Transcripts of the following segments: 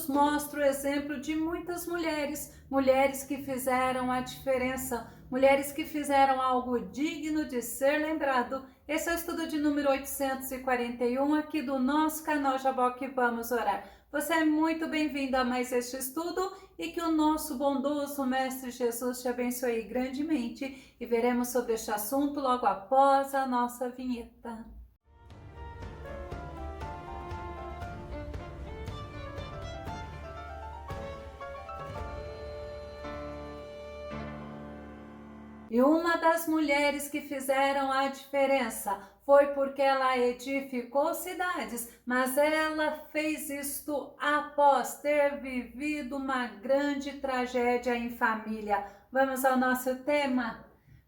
nos mostra o exemplo de muitas mulheres, mulheres que fizeram a diferença, mulheres que fizeram algo digno de ser lembrado. Esse é o estudo de número 841 aqui do nosso canal Jaboque Vamos Orar. Você é muito bem-vindo a mais este estudo e que o nosso bondoso Mestre Jesus te abençoe grandemente. E veremos sobre este assunto logo após a nossa vinheta. E uma das mulheres que fizeram a diferença foi porque ela edificou cidades, mas ela fez isto após ter vivido uma grande tragédia em família. Vamos ao nosso tema?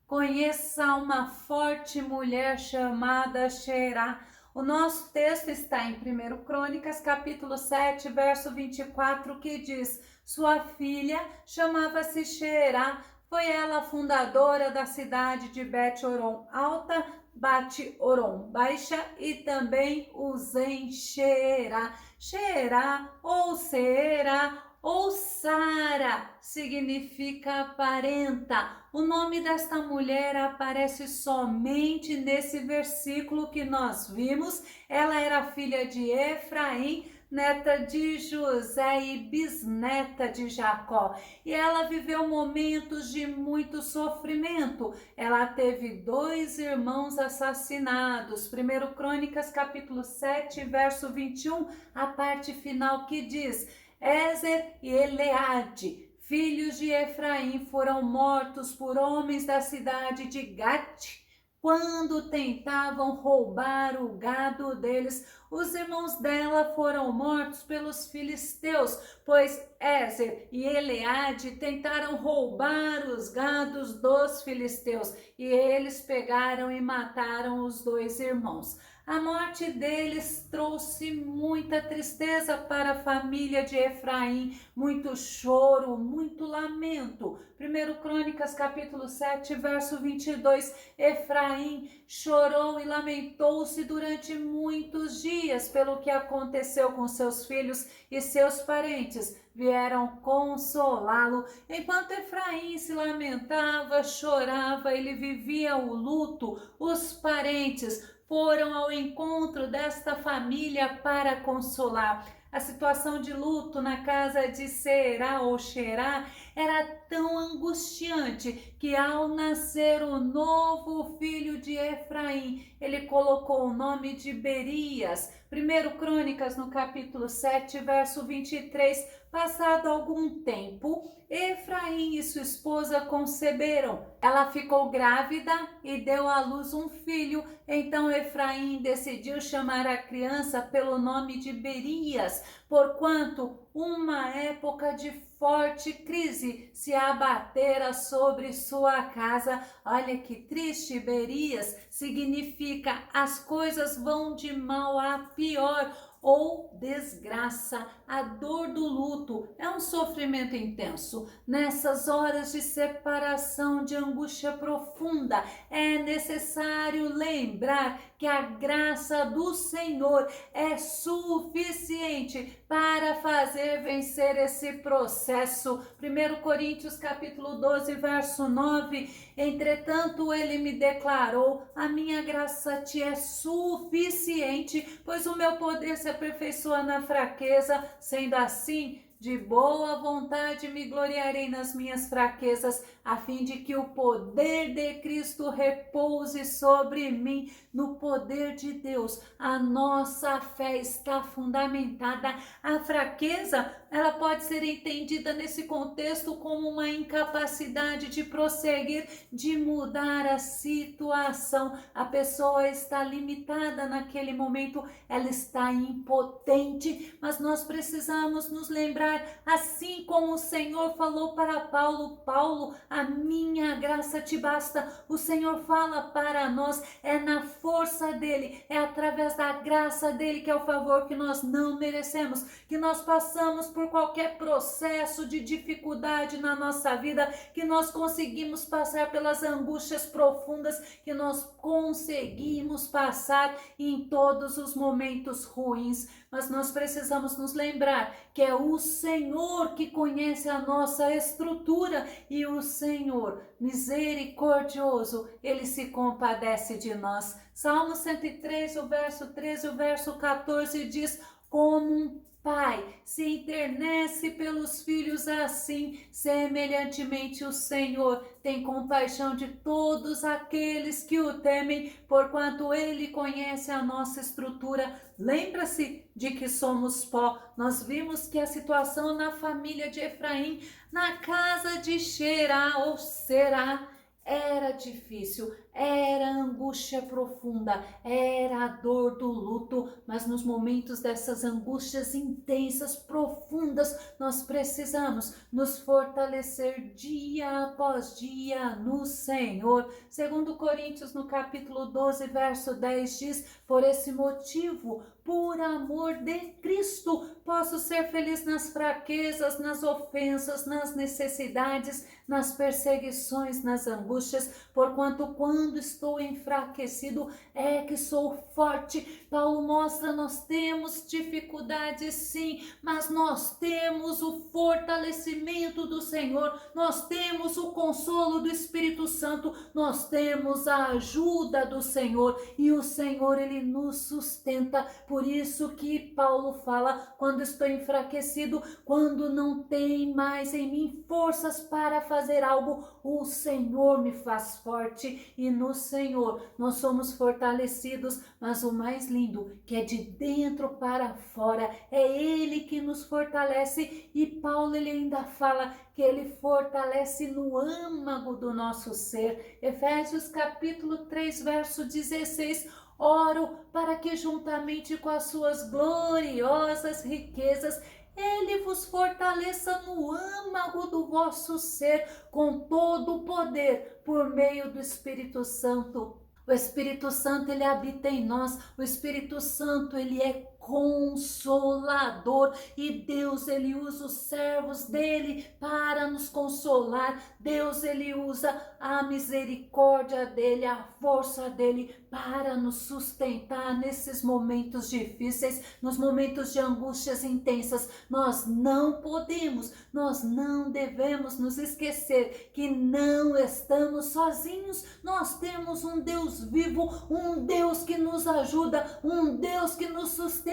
Conheça uma forte mulher chamada Xerá. O nosso texto está em 1 Crônicas, capítulo 7, verso 24, que diz: sua filha chamava-se Xerá. Foi ela a fundadora da cidade de Bet-Oron Alta, Bet-Oron Baixa e também Uzen-Xerá. Xerá ou Será ou Sara significa aparenta. O nome desta mulher aparece somente nesse versículo que nós vimos. Ela era filha de Efraim, neta de José e bisneta de Jacó. E ela viveu momentos de muito sofrimento. Ela teve 2 irmãos assassinados. 1 Crônicas, capítulo 7, verso 21, a parte final que diz: Ezer e Eleade, filhos de Efraim, foram mortos por homens da cidade de Gate quando tentavam roubar o gado deles. Os irmãos dela foram mortos pelos filisteus, pois Ezer e Eleade tentaram roubar os gados dos filisteus e eles pegaram e mataram os 2 irmãos. A morte deles trouxe muita tristeza para a família de Efraim, muito choro, muito lamento. 1 Crônicas, capítulo 7, verso 22, Efraim chorou e lamentou-se durante muitos dias pelo que aconteceu com seus filhos e seus parentes. Vieram consolá-lo. Enquanto Efraim se lamentava, chorava, ele vivia o luto. Os parentes foram ao encontro desta família para consolar. A situação de luto na casa de Será ou Xerá era tão angustiante que ao nascer o novo filho de Efraim, ele colocou o nome de Berias. 1 Crônicas, no capítulo 7, verso 23, passado algum tempo, Efraim e sua esposa conceberam. Ela ficou grávida e deu à luz um filho. Então Efraim decidiu chamar a criança pelo nome de Berias, porquanto uma época de forte crise se abatera sobre sua casa. Olha que triste. Berias significa as coisas vão de mal a pior ou desgraça. A dor do luto é um sofrimento intenso. Nessas horas de separação, de angústia profunda, é necessário lembrar que a graça do Senhor é suficiente para fazer vencer esse processo. 1 Coríntios, capítulo 12, verso 9, entretanto ele me declarou: a minha graça te é suficiente, pois o meu poder se aperfeiçoa na fraqueza. Sendo assim, de boa vontade me gloriarei nas minhas fraquezas, a fim de que o poder de Cristo repouse sobre mim. No poder de Deus, a nossa fé está fundamentada. A fraqueza, ela pode ser entendida nesse contexto como uma incapacidade de prosseguir, de mudar a situação. A pessoa está limitada naquele momento, ela está impotente, mas nós precisamos nos lembrar, assim como o Senhor falou para Paulo: Paulo, a minha graça te basta. O Senhor fala para nós, é na força dele, é através da graça dele, que é o favor que nós não merecemos, que nós passamos por qualquer processo de dificuldade na nossa vida, que nós conseguimos passar pelas angústias profundas, que nós conseguimos passar em todos os momentos ruins. mas nós precisamos nos lembrar que é o Senhor que conhece a nossa estrutura e o Senhor, misericordioso, Ele se compadece de nós. Salmo 103, o verso 13 e o verso 14 diz: como um pai se enternece pelos filhos, assim, semelhantemente o Senhor tem compaixão de todos aqueles que o temem, porquanto Ele conhece a nossa estrutura. Lembra-se de que somos pó. Nós vimos que a situação na família de Efraim, na casa de Xerá ou Será, era difícil, era angústia profunda, era a dor do luto, mas nos momentos dessas angústias intensas, profundas, nós precisamos nos fortalecer dia após dia no Senhor. Segundo Coríntios, no capítulo 12, verso 10, diz: por esse motivo, por amor de Cristo, posso ser feliz nas fraquezas, nas ofensas, nas necessidades, nas perseguições, nas angústias, porquanto quando estou enfraquecido é que sou forte. Paulo mostra, nós temos dificuldades sim, mas nós temos o fortalecimento do Senhor, nós temos o consolo do Espírito Santo, nós temos a ajuda do Senhor e o Senhor, Ele nos sustenta. Por isso que Paulo fala: quando estou enfraquecido, quando não tem mais em mim forças para fazer algo, o Senhor me faz forte e no Senhor nós somos fortalecidos. Mas o mais lindo, que é de dentro para fora, é Ele que nos fortalece. E Paulo, ele ainda fala que Ele fortalece no âmago do nosso ser. Efésios capítulo 3, verso 16: oro para que juntamente com as suas gloriosas riquezas Ele vos fortaleça no âmago do vosso ser com todo o poder por meio do Espírito Santo. O Espírito Santo, ele habita em nós. O Espírito Santo, ele é consolador e Deus, ele usa os servos dele para nos consolar. Deus, ele usa a misericórdia dele, a força dele para nos sustentar nesses momentos difíceis, nos momentos de angústias intensas. Nós não podemos, nós não devemos nos esquecer que não estamos sozinhos. Nós temos um Deus vivo, um Deus que nos ajuda, um Deus que nos sustenta,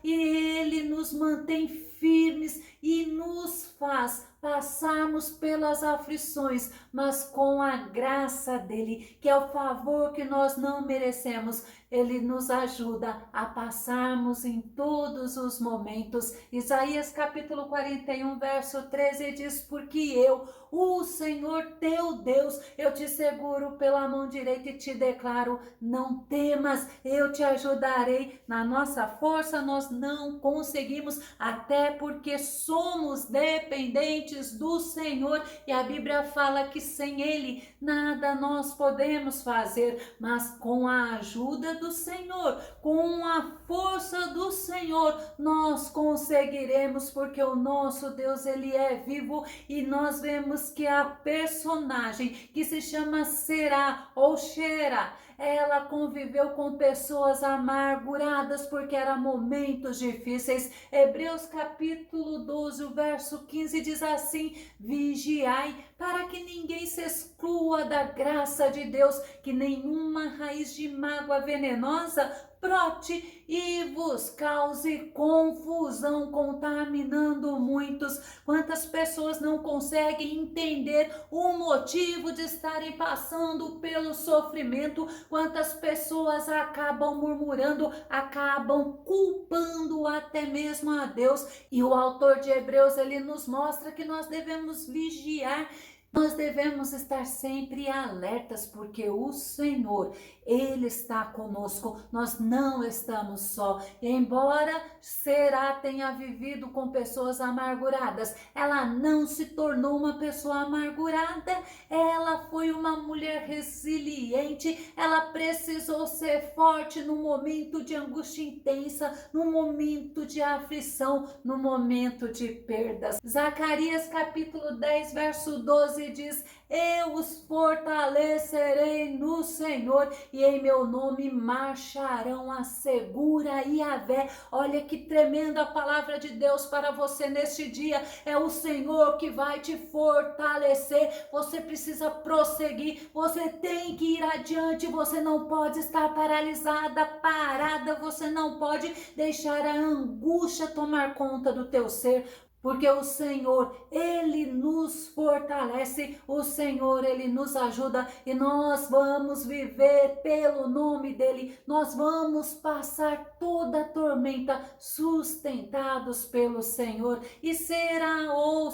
e Ele nos mantém firmes e nos faz passarmos pelas aflições, mas com a graça dele, que é o favor que nós não merecemos. Ele nos ajuda a passarmos em todos os momentos. Isaías capítulo 41, verso 13 diz: porque eu, o Senhor teu Deus, eu te seguro pela mão direita e te declaro: não temas, eu te ajudarei. Na nossa força nós não conseguimos, até porque somos dependentes do Senhor, e a Bíblia fala que sem Ele nada nós podemos fazer, mas com a ajuda do Senhor, com a força do Senhor, nós conseguiremos, porque o nosso Deus, ele é vivo. E nós vemos que a personagem que se chama Será ou Xerá, ela conviveu com pessoas amarguradas porque eram momentos difíceis. Hebreus capítulo 12, o verso 15 diz assim: vigiai para que ninguém se exclua da graça de Deus, que nenhuma raiz de mágoa venenosa brote e vos cause confusão, contaminando muitos. Quantas pessoas não conseguem entender o motivo de estarem passando pelo sofrimento? Quantas pessoas acabam murmurando, acabam culpando até mesmo a Deus? E o autor de Hebreus, ele nos mostra que nós devemos vigiar. Nós devemos estar sempre alertas, porque o Senhor, Ele está conosco, nós não estamos só. E embora Será tenha vivido com pessoas amarguradas, ela não se tornou uma pessoa amargurada, ela foi uma mulher resiliente, ela precisou ser forte no momento de angústia intensa, no momento de aflição, no momento de perdas. Zacarias capítulo 10, verso 12 diz: eu os fortalecerei no Senhor e em meu nome marcharão, assegura Yahvé. Olha que tremenda palavra de Deus para você neste dia. É o Senhor que vai te fortalecer. Você precisa prosseguir, você tem que ir adiante, você não pode estar paralisada, parada, você não pode deixar a angústia tomar conta do teu ser. Porque o Senhor, Ele nos fortalece, o Senhor, Ele nos ajuda e nós vamos viver pelo nome dEle. Nós vamos passar toda a tormenta sustentados pelo Senhor. E será ou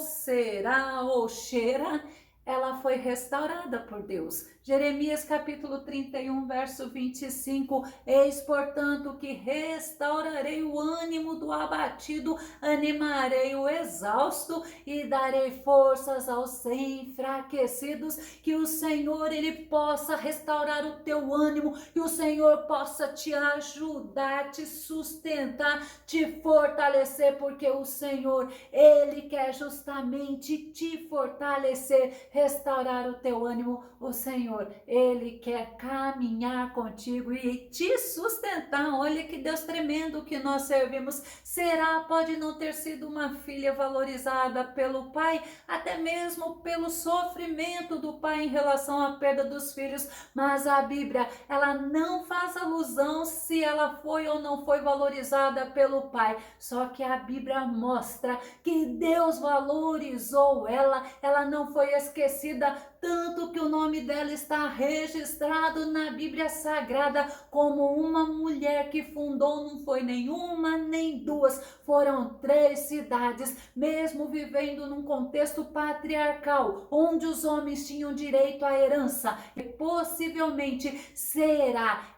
cheira, ela foi restaurada por Deus. Jeremias capítulo 31, verso 25, eis, portanto, que restaurarei o ânimo do abatido, animarei o exausto e darei forças aos enfraquecidos. Que o Senhor, Ele possa restaurar o teu ânimo, que o Senhor possa te ajudar, te sustentar, te fortalecer, porque o Senhor, Ele quer justamente te fortalecer, restaurar o teu ânimo. O Senhor, Ele quer caminhar contigo e te sustentar. Olha que Deus tremendo que nós servimos. Será, pode não ter sido uma filha valorizada pelo pai, até mesmo pelo sofrimento do pai em relação à perda dos filhos, mas a Bíblia, ela não faz alusão se ela foi ou não foi valorizada pelo pai, só que a Bíblia mostra que Deus valorizou ela não foi esquecida, tanto que o nome dela está registrado na Bíblia Sagrada como uma mulher que fundou, não foi nenhuma nem duas, foram 3 cidades, mesmo vivendo num contexto patriarcal, onde os homens tinham direito à herança. E possivelmente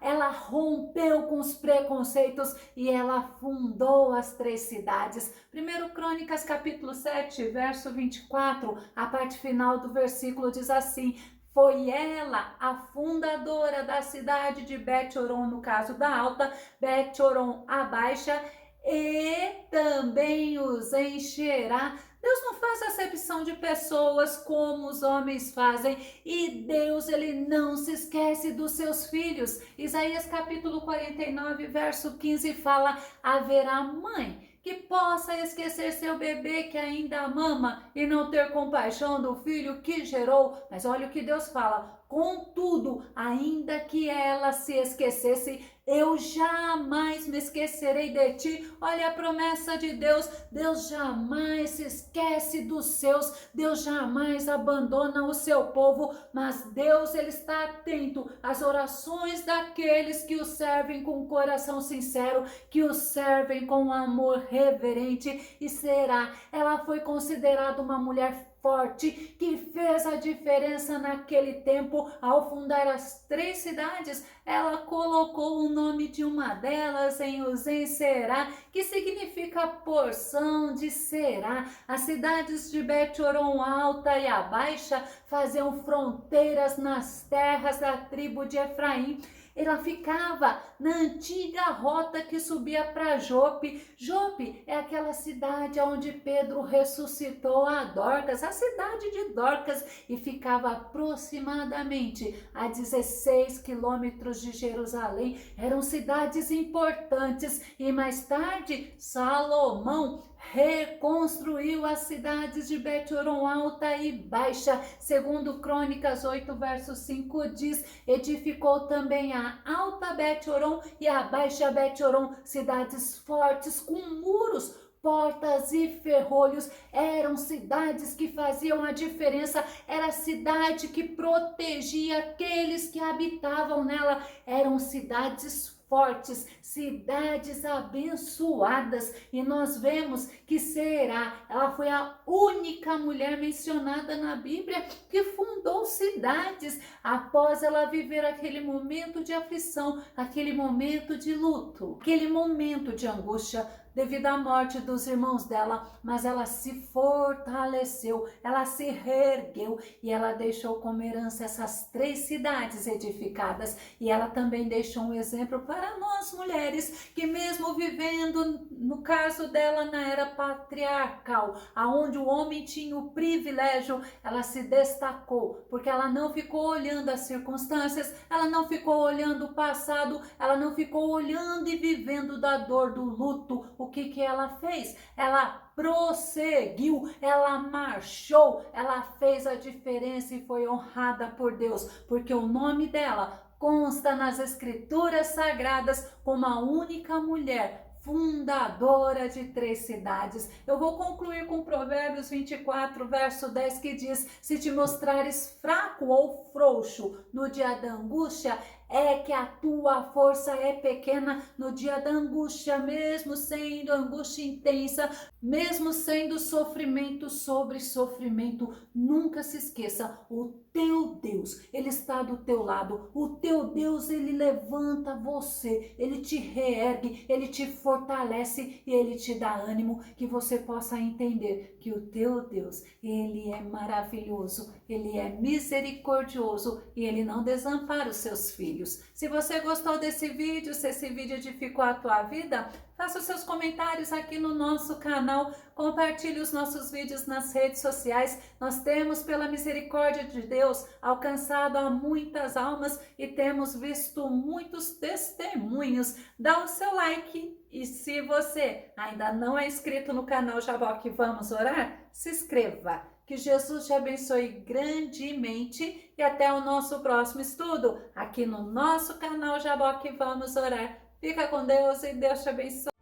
ela rompeu com os preconceitos e ela fundou as 3 cidades. 1 Crônicas capítulo 7, verso 24, a parte final do versículo diz assim: foi ela a fundadora da cidade de Bet-Horon, no caso da alta, Bet-Horon a baixa, e também os encherá. Deus não faz acepção de pessoas como os homens fazem, e Deus, Ele não se esquece dos seus filhos. Isaías capítulo 49, verso 15 fala: haverá mãe que possa esquecer seu bebê que ainda mama e não ter compaixão do filho que gerou. Mas olha o que Deus fala: contudo, ainda que ela se esquecesse, eu jamais me esquecerei de ti. Olha a promessa de Deus. Deus jamais se esquece dos seus. Deus jamais abandona o seu povo. Mas Deus, Ele está atento às orações daqueles que o servem com coração sincero, que o servem com amor reverente. E ela foi considerada uma mulher forte, que fez a diferença naquele tempo. Ao fundar as 3 cidades, ela colocou o nome de uma delas em Uzen-Será, que significa porção de Será. As cidades de Bet-Horon Alta e a Baixa faziam fronteiras nas terras da tribo de Efraim. Ela ficava na antiga rota que subia para Jope. Jope é aquela cidade onde Pedro ressuscitou a Dorcas, a cidade de Dorcas, e ficava aproximadamente a 16 quilômetros de Jerusalém. Eram cidades importantes e mais tarde Salomão reconstruiu as cidades de Bet-Horon Alta e Baixa. Segundo Crônicas 8, verso 5 diz: edificou também a Alta Bet-Horon e a Baixa Bet-Horon, cidades fortes com muros, portas e ferrolhos. Eram cidades que faziam a diferença, era a cidade que protegia aqueles que habitavam nela, eram cidades fortes, cidades abençoadas. E nós vemos que ela foi a única mulher mencionada na Bíblia que fundou cidades após ela viver aquele momento de aflição, aquele momento de luto, aquele momento de angústia. devido à morte dos irmãos dela, mas ela se fortaleceu, ela se reergueu e ela deixou como herança essas 3 cidades edificadas. E ela também deixou um exemplo para nós mulheres, que mesmo vivendo, no caso dela, na era patriarcal, aonde o homem tinha o privilégio, ela se destacou, porque ela não ficou olhando as circunstâncias, ela não ficou olhando o passado, ela não ficou olhando e vivendo da dor, do luto. O que ela fez? Ela prosseguiu, ela marchou, ela fez a diferença e foi honrada por Deus, porque o nome dela consta nas escrituras sagradas como a única mulher fundadora de 3 cidades. Eu vou concluir com Provérbios 24, verso 10, que diz: se te mostrares fraco ou frouxo no dia da angústia, é que a tua força é pequena no dia da angústia, mesmo sendo angústia intensa, mesmo sendo sofrimento sobre sofrimento. Nunca se esqueça, o teu Deus, ele está do teu lado. O teu Deus, ele levanta você, ele te reergue, ele te fortalece e ele te dá ânimo, que você possa entender que o teu Deus, ele é maravilhoso, ele é misericordioso e ele não desampara os seus filhos. Se você gostou desse vídeo, se esse vídeo edificou a tua vida, faça os seus comentários aqui no nosso canal, compartilhe os nossos vídeos nas redes sociais. Nós temos, pela misericórdia de Deus, alcançado a muitas almas e temos visto muitos testemunhos. Dá o seu like e se você ainda não é inscrito no canal Jaboque Vamos Orar, se inscreva. Que Jesus te abençoe grandemente e até o nosso próximo estudo aqui no nosso canal Jaboque Vamos Orar. Fica com Deus e Deus te abençoe.